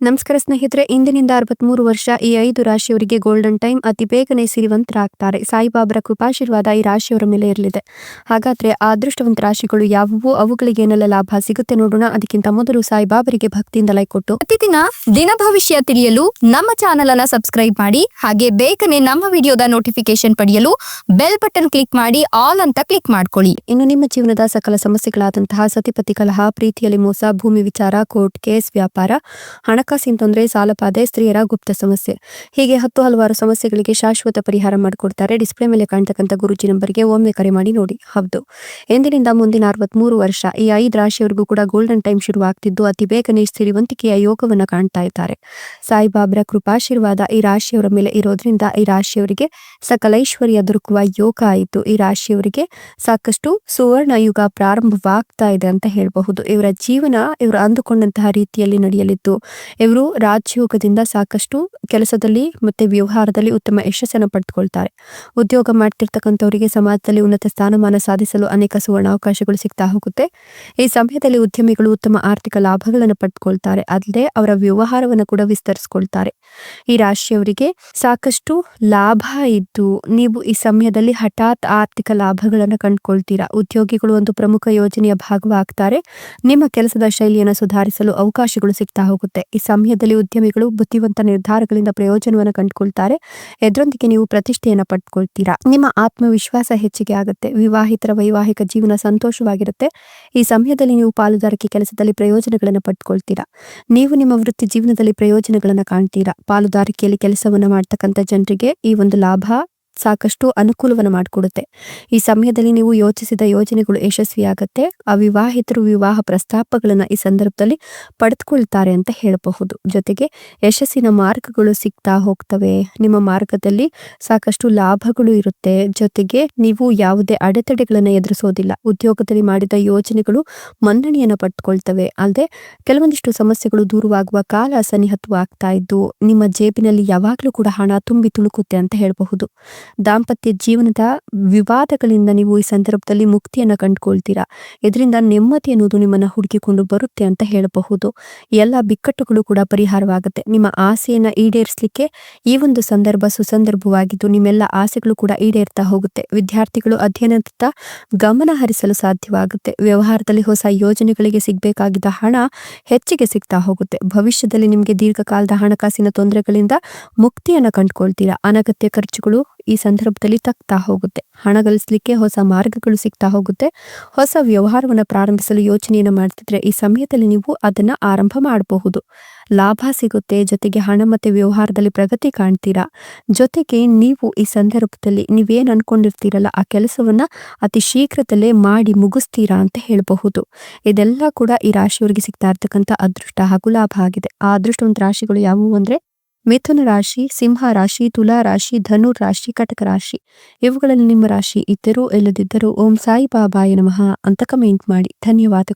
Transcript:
ನಮಸ್ಕಾರ ಸ್ನೇಹಿತರೆ, ಇಂದಿನಿಂದ 63 ವರ್ಷ ಈ 5 ರಾಶಿಯವರಿಗೆ ಗೋಲ್ಡನ್ ಟೈಮ್. ಅತಿ ಬೇಗನೆ ಸಿರಿವಂತರಾಗ್ತಾರೆ. ಸಾಯಿಬಾಬರ ಕೃಪಾಶೀರ್ವಾದ ಈ ರಾಶಿಯವರ ಮೇಲೆ ಇರಲಿದೆ. ಹಾಗಾದ್ರೆ ಆ ಅದೃಷ್ಟವಂತ ರಾಶಿಗಳು ಯಾವುವು, ಅವುಗಳಿಗೆ ಏನೆಲ್ಲ ಲಾಭ ಸಿಗುತ್ತೆ ನೋಡೋಣ. ಅದಕ್ಕಿಂತ ಮೊದಲು ಸಾಯಿಬಾಬರಿಗೆ ಭಕ್ತಿಯಿಂದ ಲೈಕ್ ಕೊಟ್ಟು ಪ್ರತಿದಿನ ದಿನ ಭವಿಷ್ಯ ತಿಳಿಯಲು ನಮ್ಮ ಚಾನೆಲ್ ಅನ್ನ ಸಬ್ಸ್ಕ್ರೈಬ್ ಮಾಡಿ. ಹಾಗೆ ಬೇಗನೆ ನಮ್ಮ ವಿಡಿಯೋದ ನೋಟಿಫಿಕೇಶನ್ ಪಡೆಯಲು ಬೆಲ್ ಬಟನ್ ಕ್ಲಿಕ್ ಮಾಡಿ ಆಲ್ ಅಂತ ಕ್ಲಿಕ್ ಮಾಡ್ಕೊಳ್ಳಿ. ಇನ್ನು ನಿಮ್ಮ ಜೀವನದ ಸಕಲ ಸಮಸ್ಯೆಗಳಾದಂತಹ ಸತಿಪತಿ ಕಲಹ, ಪ್ರೀತಿಯಲ್ಲಿ ಮೋಸ, ಭೂಮಿ ವಿಚಾರ, ಕೋರ್ಟ್ ಕೇಸ್, ವ್ಯಾಪಾರ, ಹಣಕಾಸಿನ ತೊಂದರೆ, ಸಾಲಬಾಧೆ, ಸ್ತ್ರೀಯರ ಗುಪ್ತ ಸಮಸ್ಯೆ, ಹೀಗೆ ಹಲವಾರು ಸಮಸ್ಯೆಗಳಿಗೆ ಶಾಶ್ವತ ಪರಿಹಾರ ಮಾಡಿಕೊಡ್ತಾರೆ. ಡಿಸ್ಪ್ಲೇ ಮೇಲೆ ಕಾಣ್ತಕ್ಕಂಥ ಗುರುಜಿ ನಂಬರ್ಗೆ ಒಮ್ಮೆ ಕರೆ ಮಾಡಿ ನೋಡಿ. ಹೌದು, ಎಂದಿನಿಂದ ಮುಂದಿನ 63 ವರ್ಷ ಈ 5 ರಾಶಿಯವರಿಗೂ ಕೂಡ ಗೋಲ್ಡನ್ ಟೈಮ್ ಶುರುವಾಗ್ತಿದ್ದು ಅತಿ ಬೇಗನೆ ಸಿರಿವಂತಿಕೆಯ ಯೋಗವನ್ನ ಕಾಣ್ತಾ ಇದ್ದಾರೆ. ಸಾಯಿಬಾಬರ ಕೃಪಾಶೀರ್ವಾದ ಈ ರಾಶಿಯವರ ಮೇಲೆ ಇರೋದ್ರಿಂದ ಈ ರಾಶಿಯವರಿಗೆ ಸಕಲ ಐಶ್ವರ್ಯ ದೊರಕುವ ಯೋಗ ಆಯಿತು. ಈ ರಾಶಿಯವರಿಗೆ ಸಾಕಷ್ಟು ಸುವರ್ಣ ಯುಗ ಪ್ರಾರಂಭವಾಗ್ತಾ ಇದೆ ಅಂತ ಹೇಳಬಹುದು. ಇವರ ಜೀವನ ಇವರು ಅಂದುಕೊಂಡಂತಹ ರೀತಿಯಲ್ಲಿ ನಡೆಯಲಿದ್ದು ಇವರು ರಾಜಯೋಗದಿಂದ ಸಾಕಷ್ಟು ಕೆಲಸದಲ್ಲಿ ಮತ್ತೆ ವ್ಯವಹಾರದಲ್ಲಿ ಉತ್ತಮ ಯಶಸ್ಸನ್ನು ಪಡೆದುಕೊಳ್ತಾರೆ. ಉದ್ಯೋಗ ಮಾಡ್ತಿರ್ತಕ್ಕಂಥವರಿಗೆ ಸಮಾಜದಲ್ಲಿ ಉನ್ನತ ಸ್ಥಾನಮಾನ ಸಾಧಿಸಲು ಅನೇಕ ಸುವರ್ಣ ಅವಕಾಶಗಳು ಸಿಗ್ತಾ ಹೋಗುತ್ತೆ. ಈ ಸಮಯದಲ್ಲಿ ಉದ್ಯಮಿಗಳು ಉತ್ತಮ ಆರ್ಥಿಕ ಲಾಭಗಳನ್ನು ಪಡೆದುಕೊಳ್ತಾರೆ. ಅಲ್ಲದೆ ಅವರ ವ್ಯವಹಾರವನ್ನು ಕೂಡ ವಿಸ್ತರಿಸಿಕೊಳ್ತಾರೆ. ಈ ರಾಶಿಯವರಿಗೆ ಸಾಕಷ್ಟು ಲಾಭ ಇದ್ದು ನೀವು ಈ ಸಮಯದಲ್ಲಿ ಹಠಾತ್ ಆರ್ಥಿಕ ಲಾಭಗಳನ್ನು ಕಂಡುಕೊಳ್ತೀರಾ. ಉದ್ಯೋಗಿಗಳು ಒಂದು ಪ್ರಮುಖ ಯೋಜನೆಯ ಭಾಗವಾಗ್ತಾರೆ. ನಿಮ್ಮ ಕೆಲಸದ ಶೈಲಿಯನ್ನು ಸುಧಾರಿಸಲು ಅವಕಾಶಗಳು ಸಿಗ್ತಾ ಹೋಗುತ್ತೆ. ಈ ಸಮಯದಲ್ಲಿ ಉದ್ಯಮಿಗಳು ಬುದ್ಧಿವಂತ ನಿರ್ಧಾರಗಳಿಂದ ಪ್ರಯೋಜನವನ್ನು ಕಂಡುಕೊಳ್ತಾರೆ. ಇದರೊಂದಿಗೆ ನೀವು ಪ್ರತಿಷ್ಠೆಯನ್ನು ಪಡೆದುಕೊಳ್ತೀರಾ. ನಿಮ್ಮ ಆತ್ಮವಿಶ್ವಾಸ ಹೆಚ್ಚಿಗೆ ಆಗುತ್ತೆ. ವಿವಾಹಿತರ ವೈವಾಹಿಕ ಜೀವನ ಸಂತೋಷವಾಗಿರುತ್ತೆ. ಈ ಸಮಯದಲ್ಲಿ ನೀವು ಪಾಲುದಾರಿಕೆ ಕೆಲಸದಲ್ಲಿ ಪ್ರಯೋಜನಗಳನ್ನು ಪಡೆದುಕೊಳ್ತೀರಾ. ನೀವು ನಿಮ್ಮ ವೃತ್ತಿ ಜೀವನದಲ್ಲಿ ಪ್ರಯೋಜನಗಳನ್ನು ಕಾಣ್ತೀರಾ. ಪಾಲುದಾರಿಕೆಯಲ್ಲಿ ಕೆಲಸವನ್ನು ಮಾಡ್ತಕ್ಕಂಥ ಜನರಿಗೆ ಈ ಒಂದು ಲಾಭ ಸಾಕಷ್ಟು ಅನುಕೂಲವನ್ನು ಮಾಡಿಕೊಡುತ್ತೆ. ಈ ಸಮಯದಲ್ಲಿ ನೀವು ಯೋಚಿಸಿದ ಯೋಜನೆಗಳು ಯಶಸ್ವಿಯಾಗತ್ತೆ. ಅವಿವಾಹಿತರು ವಿವಾಹ ಪ್ರಸ್ತಾಪಗಳನ್ನ ಈ ಸಂದರ್ಭದಲ್ಲಿ ಪಡೆದುಕೊಳ್ತಾರೆ ಅಂತ ಹೇಳಬಹುದು. ಜೊತೆಗೆ ಯಶಸ್ಸಿನ ಮಾರ್ಗಗಳು ಸಿಗ್ತಾ ಹೋಗ್ತವೆ. ನಿಮ್ಮ ಮಾರ್ಗದಲ್ಲಿ ಸಾಕಷ್ಟು ಲಾಭಗಳು ಇರುತ್ತೆ. ಜೊತೆಗೆ ನೀವು ಯಾವುದೇ ಅಡೆತಡೆಗಳನ್ನ ಎದುರಿಸೋದಿಲ್ಲ. ಉದ್ಯೋಗದಲ್ಲಿ ಮಾಡಿದ ಯೋಜನೆಗಳು ಮನ್ನಣೆಯನ್ನು ಪಡೆದುಕೊಳ್ತವೆ. ಅಲ್ಲದೆ ಕೆಲವೊಂದಿಷ್ಟು ಸಮಸ್ಯೆಗಳು ದೂರವಾಗುವ ಕಾಲ ಸನ್ನಿಹಿತವಾಗ್ತಾ ಇದ್ದು ನಿಮ್ಮ ಜೇಬಿನಲ್ಲಿ ಯಾವಾಗಲೂ ಕೂಡ ಹಣ ತುಂಬಿ ತುಳುಕುತ್ತೆ ಅಂತ ಹೇಳಬಹುದು. ದಾಂಪತ್ಯ ಜೀವನದ ವಿವಾದಗಳಿಂದ ನೀವು ಈ ಸಂದರ್ಭದಲ್ಲಿ ಮುಕ್ತಿಯನ್ನು ಕಂಡುಕೊಳ್ತೀರಾ. ಇದರಿಂದ ನೆಮ್ಮದಿ ಅನ್ನೋದು ನಿಮ್ಮನ್ನ ಹುಡುಕಿಕೊಂಡು ಬರುತ್ತೆ ಅಂತ ಹೇಳಬಹುದು. ಎಲ್ಲ ಬಿಕ್ಕಟ್ಟುಗಳು ಕೂಡ ಪರಿಹಾರವಾಗುತ್ತೆ. ನಿಮ್ಮ ಆಸೆಯನ್ನ ಈಡೇರಿಸಲಿಕ್ಕೆ ಈ ಒಂದು ಸಂದರ್ಭ ಸುಸಂದರ್ಭವಾಗಿದ್ದು ನಿಮ್ಮೆಲ್ಲ ಆಸೆಗಳು ಕೂಡ ಈಡೇರ್ತಾ ಹೋಗುತ್ತೆ. ವಿದ್ಯಾರ್ಥಿಗಳು ಅಧ್ಯಯನದತ್ತ ಗಮನ ಹರಿಸಲು ಸಾಧ್ಯವಾಗುತ್ತೆ. ವ್ಯವಹಾರದಲ್ಲಿ ಹೊಸ ಯೋಜನೆಗಳಿಗೆ ಸಿಗಬೇಕಾಗಿದ್ದ ಹಣ ಹೆಚ್ಚಿಗೆ ಸಿಗ್ತಾ ಹೋಗುತ್ತೆ. ಭವಿಷ್ಯದಲ್ಲಿ ನಿಮಗೆ ದೀರ್ಘಕಾಲದ ಹಣಕಾಸಿನ ತೊಂದರೆಗಳಿಂದ ಮುಕ್ತಿಯನ್ನು ಕಂಡುಕೊಳ್ತೀರಾ. ಅನಗತ್ಯ ಖರ್ಚುಗಳು ಈ ಸಂದರ್ಭದಲ್ಲಿ ತಗ್ತಾ ಹೋಗುತ್ತೆ. ಹಣ ಗಳಿಸಲಿಕ್ಕೆ ಹೊಸ ಮಾರ್ಗಗಳು ಸಿಗ್ತಾ ಹೋಗುತ್ತೆ. ಹೊಸ ವ್ಯವಹಾರವನ್ನು ಪ್ರಾರಂಭಿಸಲು ಯೋಚನೆಯನ್ನು ಮಾಡ್ತಿದ್ರೆ ಈ ಸಮಯದಲ್ಲಿ ನೀವು ಅದನ್ನ ಆರಂಭ ಮಾಡಬಹುದು. ಲಾಭ ಸಿಗುತ್ತೆ. ಜೊತೆಗೆ ಹಣ ಮತ್ತೆ ವ್ಯವಹಾರದಲ್ಲಿ ಪ್ರಗತಿ ಕಾಣ್ತೀರಾ. ಜೊತೆಗೆ ನೀವು ಈ ಸಂದರ್ಭದಲ್ಲಿ ನೀವೇನ್ ಅನ್ಕೊಂಡಿರ್ತೀರಲ್ಲ ಆ ಕೆಲಸವನ್ನ ಅತಿ ಶೀಘ್ರದಲ್ಲೇ ಮಾಡಿ ಮುಗಿಸ್ತೀರಾ ಅಂತ ಹೇಳಬಹುದು. ಇದೆಲ್ಲ ಕೂಡ ಈ ರಾಶಿಯವರಿಗೆ ಸಿಗ್ತಾ ಇರ್ತಕ್ಕಂಥ ಅದೃಷ್ಟ ಹಾಗೂ ಲಾಭ ಆಗಿದೆ. ಆ ಅದೃಷ್ಟವಂತ ರಾಶಿಗಳು ಯಾವುವು ಅಂದ್ರೆ ಮಿಥುನ ರಾಶಿ, ಸಿಂಹ ರಾಶಿ, ತುಲಾ ರಾಶಿ, ಧನು ರಾಶಿ, ಕಟಕ ರಾಶಿ. ಇವುಗಳಲ್ಲಿ ನಿಮ್ಮ ರಾಶಿ ಇದ್ದರೂ ಇಲ್ಲದಿದ್ದರೂ ಓಂ ಸಾಯಿಬಾಬಾಯ ನಮಃ ಅಂತ ಕಮೆಂಟ್ ಮಾಡಿ. ಧನ್ಯವಾದಗಳು.